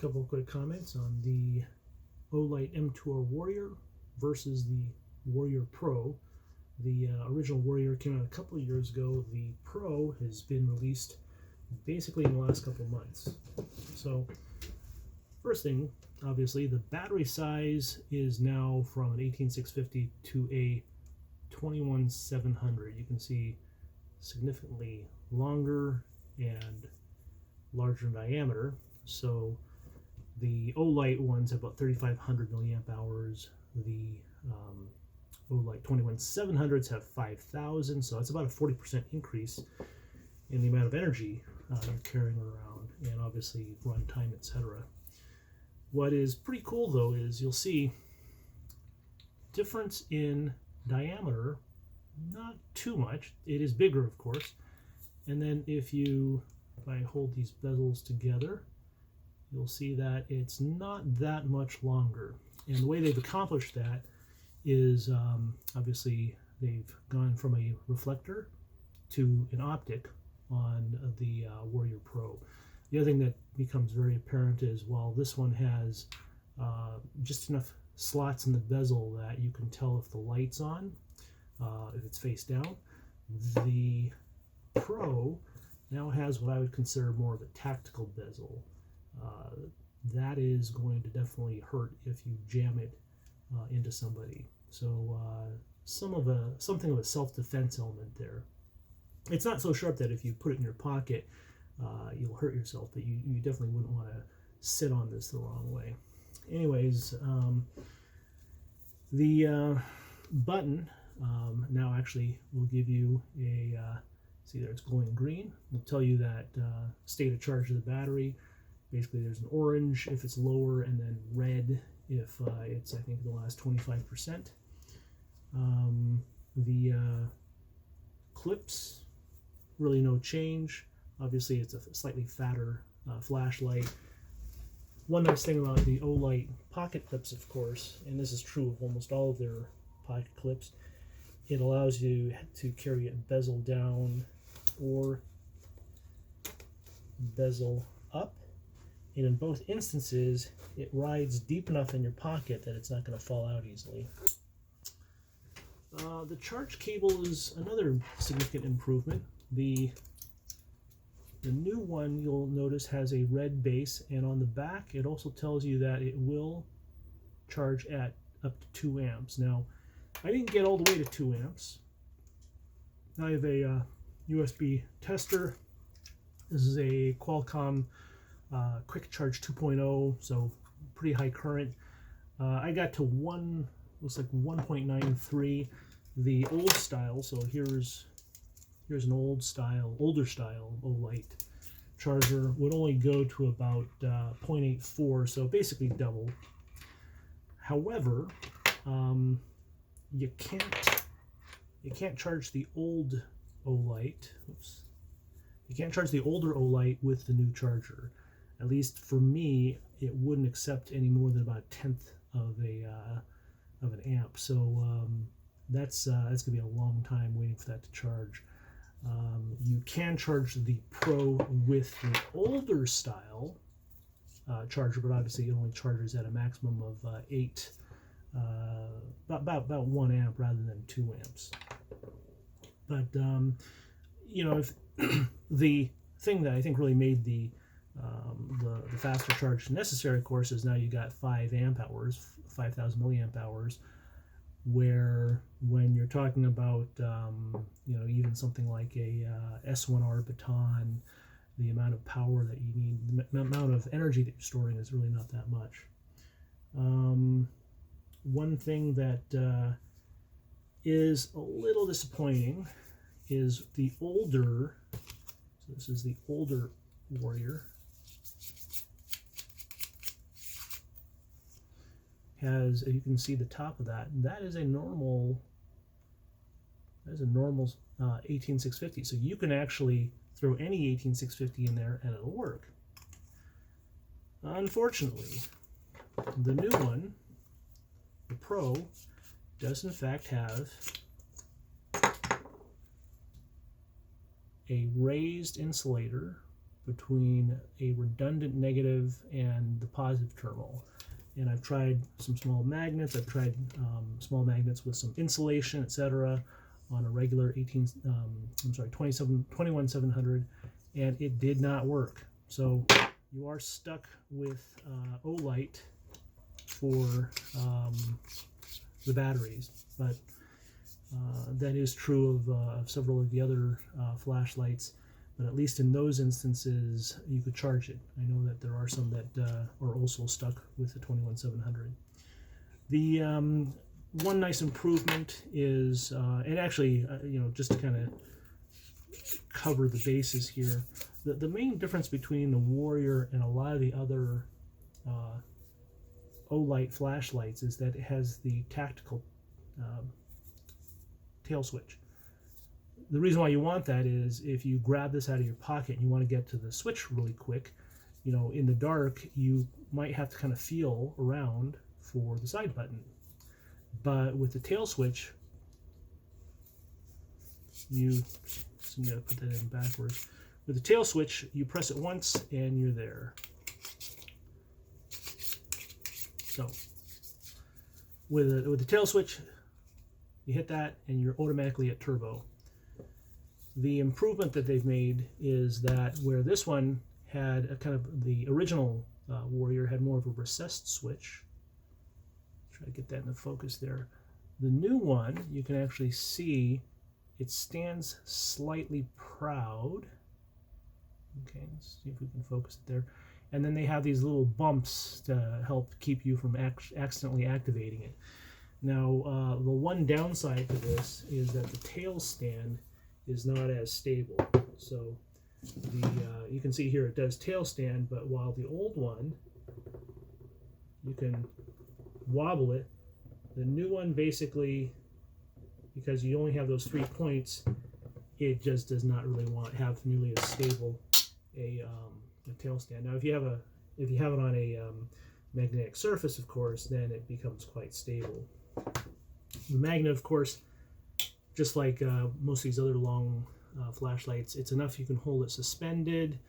couple of quick comments on the Olight M2R Warrior versus the Warrior Pro. The original Warrior came out a couple of years ago. The Pro has been released basically in the last couple of months. So first thing, obviously, the battery size is now from an 18650 to a 21700. You can see significantly longer and larger in diameter. So the Olight ones have about 3,500 milliamp hours. The Olight 21700s have 5,000, so that's about a 40% increase in the amount of energy you're carrying around, and obviously run time, etc. What is pretty cool though is you'll see difference in diameter, not too much. It is bigger, of course. And then if I hold these bezels together, you'll see that it's not that much longer. And the way they've accomplished that is obviously they've gone from a reflector to an optic on the Warrior Pro. The other thing that becomes very apparent is while this one has just enough slots in the bezel that you can tell if the light's on, if it's face down, the Pro now has what I would consider more of a tactical bezel. That is going to definitely hurt if you jam it into somebody. So something of a self-defense element there. It's not so sharp that if you put it in your pocket, you'll hurt yourself, but you definitely wouldn't want to sit on this the wrong way. Anyways, the button now actually will give you a, see there, it's glowing green. It'll tell you that state of charge of the battery. Basically there's an orange if it's lower, and then red if it's, I think, the last 25%. The clips, really no change. Obviously it's a slightly fatter flashlight. One nice thing about the Olight pocket clips, of course, and this is true of almost all of their pocket clips, it allows you to carry it bezel down or bezel up. And in both instances, it rides deep enough in your pocket that it's not going to fall out easily. The charge cable is another significant improvement. The new one, you'll notice, has a red base, and on the back it also tells you that it will charge at up to 2 amps. Now, I didn't get all the way to 2 amps. I have a USB tester. This is a Qualcomm Quick Charge 2.0, so pretty high current. I got to looks like 1.93. The old style, so here's an older style Olight charger, would only go to about 0.84, so basically double. However, you can't charge the old Olight. Oops. You can't charge the older Olight with the new charger. At least for me, it wouldn't accept any more than about 1/10 of an amp. So that's gonna be a long time waiting for that to charge. You can charge the Pro with the older style charger, but obviously it only charges at a maximum of about 1 amp rather than 2 amps. But you know, if the thing that I think really made the faster charge necessary, of course, is now you got 5 amp hours, 5,000 milliamp hours, where when you're talking about you know, even something like a S1R baton, the amount of power that you need, the amount of energy that you're storing is really not that much. One thing that is a little disappointing is the older, so this is the older Warrior, has, you can see the top of that, that is a normal 18650. So you can actually throw any 18650 in there and it'll work. Unfortunately, the new one, the Pro, does in fact have a raised insulator between a redundant negative and the positive terminal. And I've tried some small magnets. I've tried small magnets with some insulation, etc., on a regular 21700, and it did not work. So you are stuck with Olight for the batteries, but that is true of several of the other flashlights. But at least in those instances, you could charge it. I know that there are some that are also stuck with the 21700. The one nice improvement is, and actually, just to kind of cover the bases here, the main difference between the Warrior and a lot of the other Olight flashlights is that it has the tactical tail switch. The reason why you want that is if you grab this out of your pocket and you want to get to the switch really quick, in the dark, you might have to kind of feel around for the side button. But with the tail switch, you gotta put that in backwards. With the tail switch, you press it once and you're there. So with the tail switch, you hit that and you're automatically at turbo. The improvement that they've made is that where this one had a kind of, the original Warrior had more of a recessed switch. Try to get that in the focus there. The new one, you can actually see it stands slightly proud. Okay, let's see if we can focus it there. And then they have these little bumps to help keep you from accidentally activating it. Now, the one downside to this is that the tail stand is not as stable. So you can see here it does tail stand, but while the old one, you can wobble it, the new one basically, because you only have those 3 points, it just does not really have nearly as stable a tail stand. Now, if you have it on a magnetic surface, of course, then it becomes quite stable. The magnet, of course, just like most of these other long flashlights, it's enough you can hold it suspended,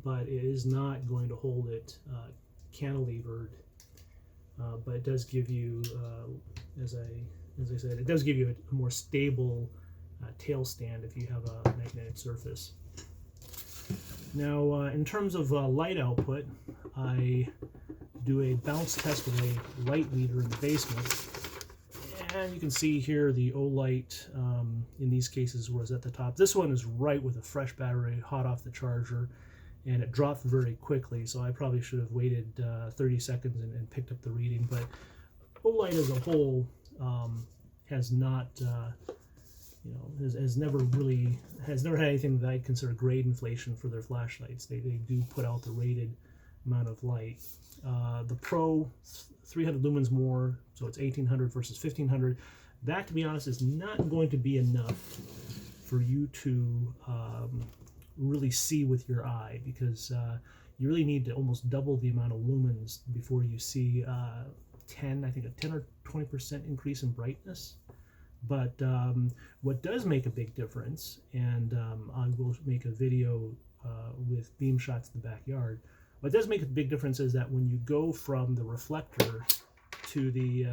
but it is not going to hold it cantilevered. But it does give you, as I said, it does give you a more stable tail stand if you have a magnetic surface. Now, in terms of light output, I do a bounce test with a light leader in the basement. And you can see here the Olight, in these cases, was at the top. This one is right with a fresh battery, hot off the charger, and it dropped very quickly, so I probably should have waited 30 seconds and picked up the reading. But Olight as a whole has not, has never had anything that I'd consider grade inflation for their flashlights. They do put out the rated amount of light. The Pro, 300 lumens more, so it's 1800 versus 1500. That, to be honest, is not going to be enough for you to really see with your eye, because you really need to almost double the amount of lumens before you see I think a 10 or 20% increase in brightness. But what does make a big difference, and I will make a video with beam shots in the backyard, what does make a big difference is that when you go from the reflector to the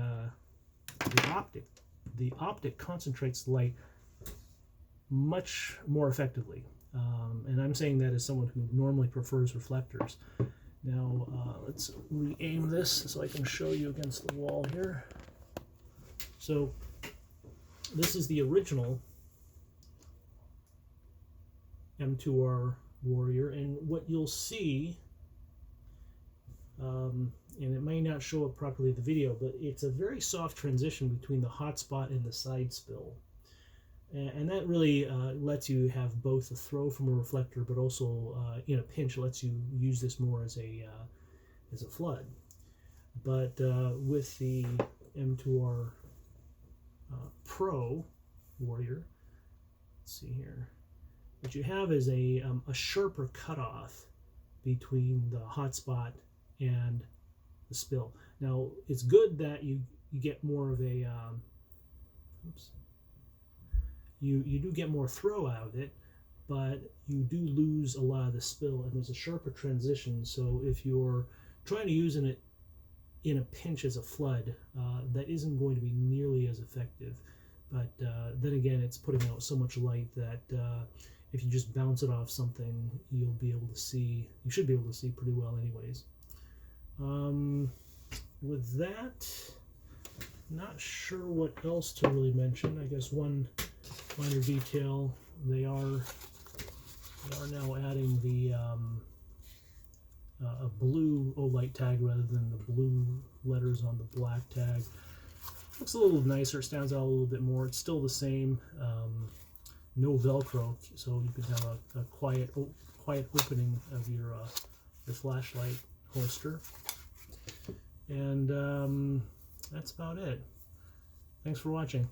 optic concentrates light much more effectively. And I'm saying that as someone who normally prefers reflectors. Now, let's re-aim this so I can show you against the wall here. So, this is the original M2R Warrior, and what you'll see, and it may not show up properly in the video, but it's a very soft transition between the hotspot and the side spill. And that really lets you have both a throw from a reflector, but also in a pinch lets you use this more as a flood. But with the M2R Pro Warrior, let's see here, what you have is a sharper cutoff between the hotspot and the spill. Now, it's good that you get more of a you do get more throw out of it, but you do lose a lot of the spill, and there's a sharper transition. So if you're trying to use it in a pinch as a flood, that isn't going to be nearly as effective. But then again, it's putting out so much light that if you just bounce it off something, you'll be able to see, you should be able to see pretty well anyways. With that, not sure what else to really mention. I guess one minor detail, they are now adding the a blue Olight tag rather than the blue letters on the black tag. Looks a little nicer, stands out a little bit more. It's still the same, no Velcro, so you can have a quiet opening of your flashlight holster. And that's about it. Thanks for watching.